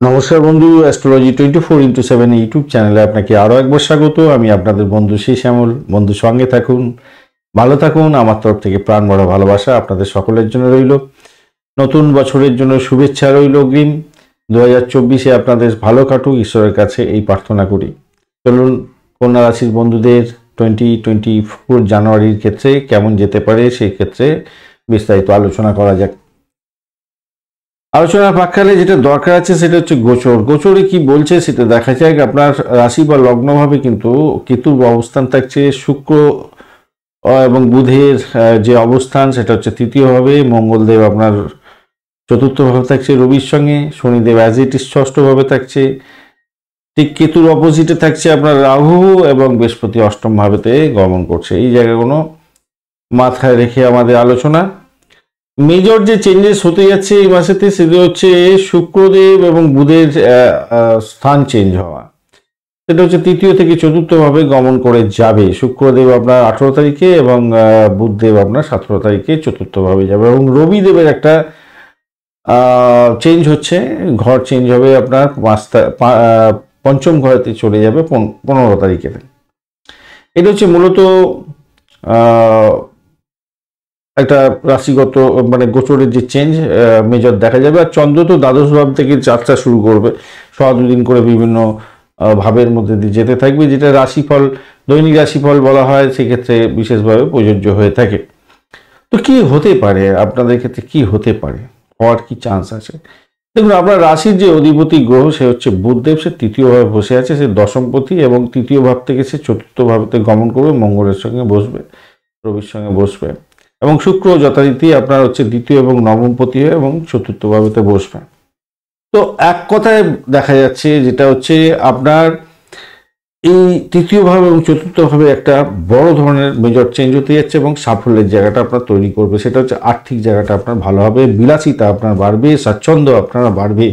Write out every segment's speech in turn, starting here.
নমস্কার বন্ধু, astrology 24x7 YouTube চ্যানেলে আপনাকে আরও একবার স্বাগত। আমি আপনাদের বন্ধু শ্যামল। বন্ধু সঙ্গে থাকুন, ভালো থাকুন। আমার তরফ থেকে প্রাণ ভরা ভালোবাসা আপনাদের সকলের জন্য রইল। নতুন বছরের জন্য শুভেচ্ছা রইল অগ্রিম। 2024-এ আপনাদের ভালো কাটুক, ঈশ্বরের কাছে এই প্রার্থনা করি। চলুন কন্যা রাশির বন্ধুদের 2024 জানুয়ারির ক্ষেত্রে কেমন যেতে পারে সেই ক্ষেত্রে বিস্তারিত আলোচনা করা যাক। আলোচনার প্রাক্কালে যেটা দরকার আছে সেটা হচ্ছে গোচরে কি বলছে সেটা দেখা যাক। আপনার রাশি বা লগ্নভাবে কিন্তু কেতুর অবস্থান থাকছে, শুক্র এবং বুধের যে অবস্থান সেটা হচ্ছে তৃতীয়ভাবে, মঙ্গলদেব আপনার চতুর্থভাবে থাকছে রবির সঙ্গে, শনিদেব অ্যাজ ইট ইজ ষষ্ঠভাবে থাকছে। ঠিক কেতুর অপোজিটে থাকছে আপনার রাহু এবং বৃহস্পতি অষ্টম ভাবেতে গমন করছে। এই জায়গাগুলো মাথায় রেখে আমাদের আলোচনা। মেজর যে চেঞ্জেস হতে যাচ্ছে এই মাসেতে সেটা হচ্ছে শুক্রদেব এবং বুধের স্থান চেঞ্জ হওয়া। সেটা হচ্ছে তৃতীয় থেকে চতুর্থভাবে গমন করে যাবে। শুক্রদেব আপনার 18 তারিখে এবং বুধদেব আপনার 17 তারিখে চতুর্থভাবে যাবে। এবং রবিদেবের একটা চেঞ্জ হচ্ছে, ঘর চেঞ্জ হবে আপনার পঞ্চম ঘরেতে চলে যাবে 15 তারিখে। এটা হচ্ছে মূলত একটা রাশিগত মানে গোচরের যে চেঞ্জ মেজর দেখা যাবে। আর চন্দ্র তো দ্বাদশ ভাব থেকে যাত্রা শুরু করবে, দুদিন করে বিভিন্ন ভাবের মধ্যে দিয়ে যেতে থাকবে, যেটা রাশিফল দৈনিক রাশিফল বলা হয়, সেক্ষেত্রে বিশেষভাবে প্রযোজ্য হয়ে থাকে। তো কি হতে পারে আপনাদের ক্ষেত্রে, কি হতে পারে, হওয়ার কি চান্স আছে? দেখুন, আপনার রাশির যে অধিপতি গ্রহ সে হচ্ছে বুধদেব, সে তৃতীয়ভাবে বসে আছে, সে দশমপতি এবং তৃতীয় ভাব থেকে সে চতুর্থ ভাবেতে গমন করবে, মঙ্গলের সঙ্গে বসবে, রবির সঙ্গে বসবে এবং শুক্র যথারীতি আপনার হচ্ছে দ্বিতীয় এবং নবমপতি হয়ে এবং চতুর্থ ভাবেতে বসবে। তো এক কথায় দেখা যাচ্ছে যেটা হচ্ছে আপনার এই তৃতীয় ভাব এবং চতুর্থ ভাবে একটা বড় ধরনের মেজর চেঞ্জ হতে যাচ্ছে এবং সাফল্যের জায়গাটা আপনার তৈরি করবে। সেটা হচ্ছে আর্থিক জায়গাটা আপনার ভালো হবে, বিলাসিতা আপনার বাড়বে, স্বাচ্ছন্দ্য আপনারা বাড়বে,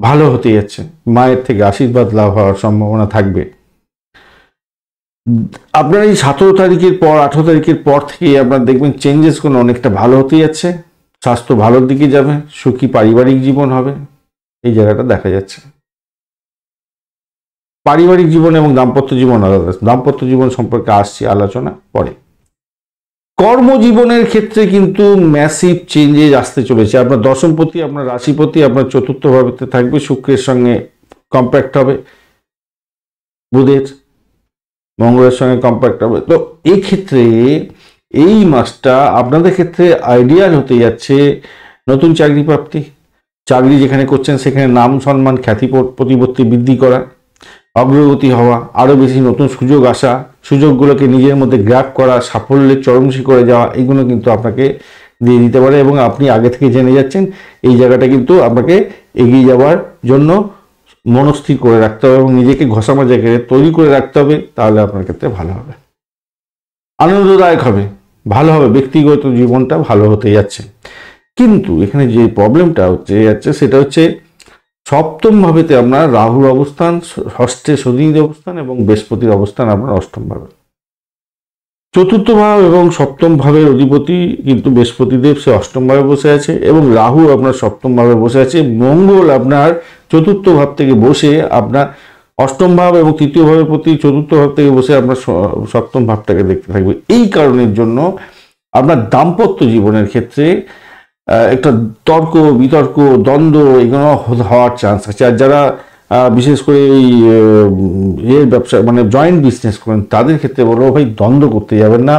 ভালো হতে যাচ্ছে। মায়ের থেকে আশীর্বাদ লাভ হওয়ার সম্ভাবনা থাকবে। আপনার এই 17 তারিখের পর 18 তারিখের পর থেকে আপনার দেখবেন চেঞ্জেসগুলো অনেকটা ভালো হতে যাচ্ছে, স্বাস্থ্য ভালোর দিকে যাবে, সুখী পারিবারিক জীবন হবে, এই জায়গাটা দেখা যাচ্ছে। পারিবারিক জীবন এবং দাম্পত্য জীবন আলাদা, দাম্পত্য জীবন সম্পর্কে আসছি আলোচনা পরে। কর্মজীবনের ক্ষেত্রে কিন্তু ম্যাসিভ চেঞ্জেস আসতে চলেছে। আপনার দশমপতি আপনার রাশিপতি আপনার চতুর্থ ভাবেতে থাকবে, শুক্রের সঙ্গে কম্প্যাক্ট হবে, বুধের মঙ্গলের সঙ্গে কম্প্যাক্ট হবে। তো এই ক্ষেত্রে এই মাসটা আপনাদের ক্ষেত্রে আইডিয়াল হতে যাচ্ছে নতুন চাকরি প্রাপ্তি, চাকরি যেখানে করছেন সেখানে নাম সম্মান খ্যাতি প্রতিপত্তি বৃদ্ধি করা, অগ্রগতি হওয়া, আরও বেশি নতুন সুযোগ আসা, সুযোগগুলোকে নিজের মধ্যে গ্র্যাব করা, সাফল্যের চরম শিখরে যাওয়া, এগুলো কিন্তু আপনাকে দিয়ে দিতে পারে এবং আপনি আগে থেকে জেনে যাচ্ছেন এই জায়গাটা কিন্তু আপনাকে এগিয়ে যাওয়ার জন্য মনস্থির করে রাখতে হবে এবং নিজেকে ঘষা জায়গায় তৈরি করে রাখতে হবে, তাহলে আপনার ক্ষেত্রে ভালো হবে, আনন্দদায়ক হবে, ভালো হবে, ব্যক্তিগত জীবনটা ভালো হতে যাচ্ছে। কিন্তু এখানে যে প্রবলেমটা হচ্ছে যাচ্ছে সেটা হচ্ছে সপ্তম ভাবেতে আপনার রাহুর অবস্থান, ষষ্ঠে শনির অবস্থান এবং বৃহস্পতির অবস্থান আপনার অষ্টম ভাবে। চতুর্থ ভাব এবং সপ্তম ভাবের অধিপতি কিন্তু বৃহস্পতিদেব, সে অষ্টম ভাবে বসে আছে এবং রাহু আপনার সপ্তম ভাবে বসে আছে। মঙ্গল আপনার চতুর্থ ভাব থেকে বসে আপনার অষ্টম ভাব এবং তৃতীয় ভাবের প্রতি চতুর্থ ভাব থেকে বসে আপনার সপ্তম ভাবটাকে দেখতে থাকবে। এই কারণের জন্য আপনার দাম্পত্য জীবনের ক্ষেত্রে একটা তর্ক বিতর্ক দ্বন্দ্ব এগুলো হওয়ার চান্স আছে। আর যারা বিশেষ করে এই ব্যবসা মানে জয়েন্ট বিজনেস করেন তাদের ক্ষেত্রে বলবো ভাই দ্বন্দ্ব করতে যাবেন না।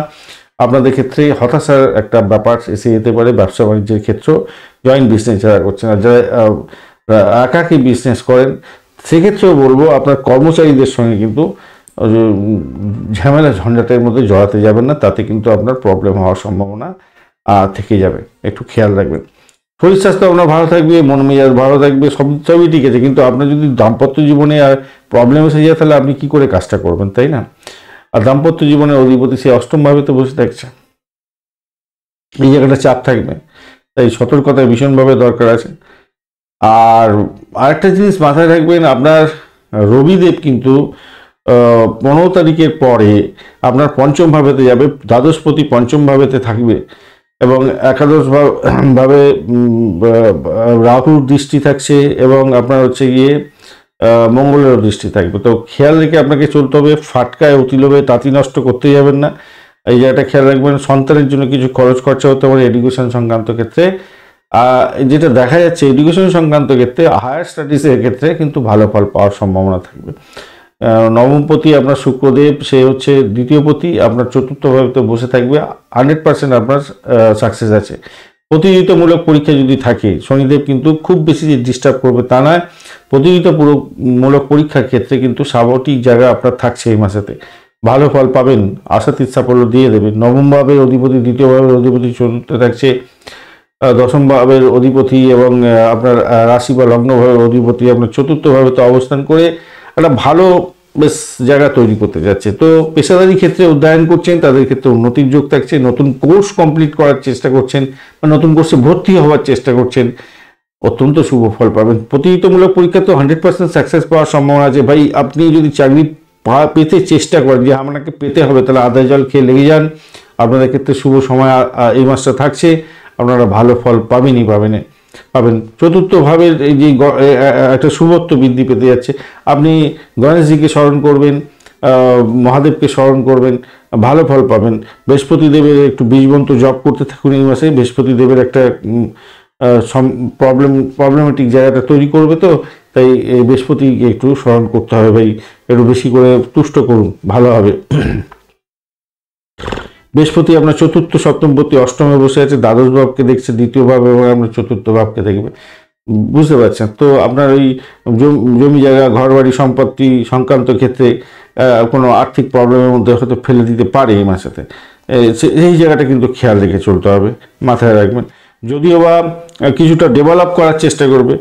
আপনাদের ক্ষেত্রে হতাশার একটা ব্যাপার এসে যেতে পারে ব্যবসা বাণিজ্যের ক্ষেত্রেও, জয়েন্ট বিজনেস যারা করছেন। আর যারা একাকী বিজনেস করেন সেক্ষেত্রেও বলবো আপনার কর্মচারীদের সঙ্গে কিন্তু ঝামেলা ঝঞ্ঝাটের মধ্যে জড়াতে যাবেন না, তাতে কিন্তু আপনার প্রবলেম হওয়ার সম্ভাবনা থেকে যাবে, একটু খেয়াল রাখবেন। শরীর স্বাস্থ্য আপনার ভালো থাকবে, মন মেজাজ ভালো থাকবে, সবই ঠিক আছে। কিন্তু আপনার যদি দাম্পত্য জীবনে আর প্রবলেম এসে যায় তাহলে আপনি কি করে কাজটা করবেন, তাই না? আর দাম্পত্য জীবনের অধিপতি সে অষ্টম ভাবে তো বসে থাকছে, এই জায়গাটা চাপ থাকবে, তাই সতর্কতা ভীষণভাবে দরকার আছে। আর আরেকটা জিনিস মাথায় রাখবেন, আপনার রবিদেব কিন্তু 15 তারিখের পরে আপনার পঞ্চম ভাবেতে যাবে, দ্বাদশপতি পঞ্চম ভাবেতে থাকবে এবং একাদশ ভাবে রাহুর দৃষ্টি থাকছে এবং আপনার হচ্ছে গিয়ে মঙ্গলেরও দৃষ্টি থাকবে। তো খেয়াল রেখে আপনাকে চলতে হবে, ফাটকায় অতিলোভে তাঁতি নষ্ট করতে যাবেন না, এই জায়গাটা খেয়াল রাখবেন। সন্তানের জন্য কিছু খরচ খরচা হতে পারে এডুকেশন সংক্রান্ত ক্ষেত্রে। যেটা দেখা যাচ্ছে এডুকেশন সংক্রান্ত ক্ষেত্রে, হায়ার স্টাডিজের ক্ষেত্রে কিন্তু ভালো ফল পাওয়ার সম্ভাবনা থাকবে। নবমপতি আপনার শুক্রদেব, সে হচ্ছে দ্বিতীয়পতি, আপনার চতুর্থভাবে বসে থাকবে, 100% আপনার সাকসেস আছে। প্রতিযোগিতামূলক পরীক্ষা যদি থাকে, শনিদেব কিন্তু খুব বেশি যে ডিস্টার্ব করবে তা নয়। প্রতিযোগিতামূলক পরীক্ষার ক্ষেত্রে কিন্তু স্বাভাবিক জায়গা আপনার থাকছে এই মাসেতে, ভালো ফল পাবেন, আশাতীত সাফল্য দিয়ে দেবে। নবম ভাবের অধিপতি, দ্বিতীয় ভাবের অধিপতি চতুর্থ থাকছে, দশম ভাবের অধিপতি এবং আপনার রাশি বা লগ্ন ভাবের অধিপতি আপনার চতুর্থ ভাবে তো অবস্থান করে একটা ভালো বেশ জায়গা তৈরি করতে যাচ্ছে। তো পেশাদারি ক্ষেত্রে অধ্যয়ন করছেন, তাদের ক্ষেত্রে উন্নতির যোগ থাকছে, নতুন কোর্স কমপ্লিট করার চেষ্টা করছেন বা নতুন কোর্সে ভর্তি হওয়ার চেষ্টা করছেন, অত্যন্ত শুভ ফল পাবেন। প্রতিযোগিতামূলক পরীক্ষা তো 100% সাকসেস পাওয়ার সম্ভাবনা আছে। ভাই আপনি যদি চাকরি পেতে চেষ্টা করেন যে আপনাকে পেতে হবে, তাহলে আদায় জল খেয়ে লেগে যান, আপনাদের ক্ষেত্রে শুভ সময় এই মাসটা থাকছে, আপনারা ভালো ফল পাবেন। চতুর্থ ভাবের এই যে একটা শুভত্ব বৃদ্ধি পেতে যাচ্ছে, আপনি গণেশজিকে স্মরণ করবেন, মহাদেবকে স্মরণ করবেন, ভালো ফল পাবেন। বৃহস্পতিদেবের একটু বীজবন্ত জপ করতে থাকুন এই মাসে, বৃহস্পতিদেবের একটা প্রবলেমেটিক জায়গাটা তৈরি করবে, তো তাই এই বৃহস্পতিকে একটু স্মরণ করতে হবে ভাই, একটু বেশি করে তুষ্ট করুন, ভালো হবে। বৃহস্পতি আপনার চতুর্থ সপ্তমপতি অষ্টমে বসে আছে, দ্বাদশ ভাবকে দেখছে, দ্বিতীয় ভাব এবং আপনার চতুর্থ ভাবকে দেখবে, বুঝতে পারছেন তো। আপনার ওই জমি জায়গা ঘর বাড়ি সম্পত্তি সংক্রান্ত ক্ষেত্রে কোনো আর্থিক প্রবলেমের মধ্যে হয়তো ফেলে দিতে পারে এই মাসেতে, এই জায়গাটা কিন্তু খেয়াল রেখে চলতে হবে, মাথায় রাখবেন। যদিও বা কিছুটা ডেভেলপ করার চেষ্টা করবে,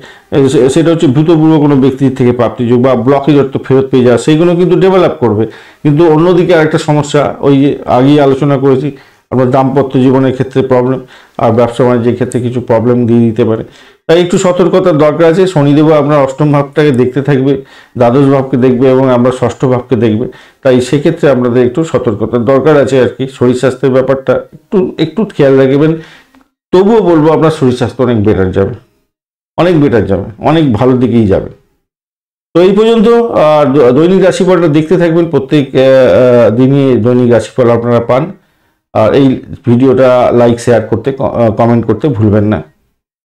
সেটা হচ্ছে ভূতপূর্ব কোনো ব্যক্তির থেকে প্রাপ্তিযোগ বা ব্লকেজ অর্থ ফেরত পেয়ে যাওয়া, সেইগুলো কিন্তু ডেভেলপ করবে। কিন্তু অন্যদিকে আরেকটা সমস্যা, ওই যে আগেই আলোচনা করেছি, আপনার দাম্পত্য জীবনের ক্ষেত্রে প্রবলেম আর ব্যবসা বাণিজ্যের ক্ষেত্রে কিছু প্রবলেম দিয়ে দিতে পারে, তাই একটু সতর্কতার দরকার আছে। শনিদেব আপনার অষ্টম ভাবটাকে দেখতে থাকবে, দ্বাদশ ভাবকে দেখবে এবং আমরা ষষ্ঠ ভাবকে দেখবে, তাই সেক্ষেত্রে আপনাদের একটু সতর্কতার দরকার আছে আর কি। শরীর স্বাস্থ্যের ব্যাপারটা একটু খেয়াল রাখবেন। তবুও বলবো আপনার শরীর স্বাস্থ্য অনেক বেটার যাবে, অনেক ভালো দিকেই যাবে। তো এই পর্যন্ত দৈনিক রাশিফলটা দেখতে থাকবেন, প্রত্যেক দিনই দৈনিক রাশিফল আপনারা পান। আর এই ভিডিওটা লাইক শেয়ার করতে কমেন্ট করতে ভুলবেন না।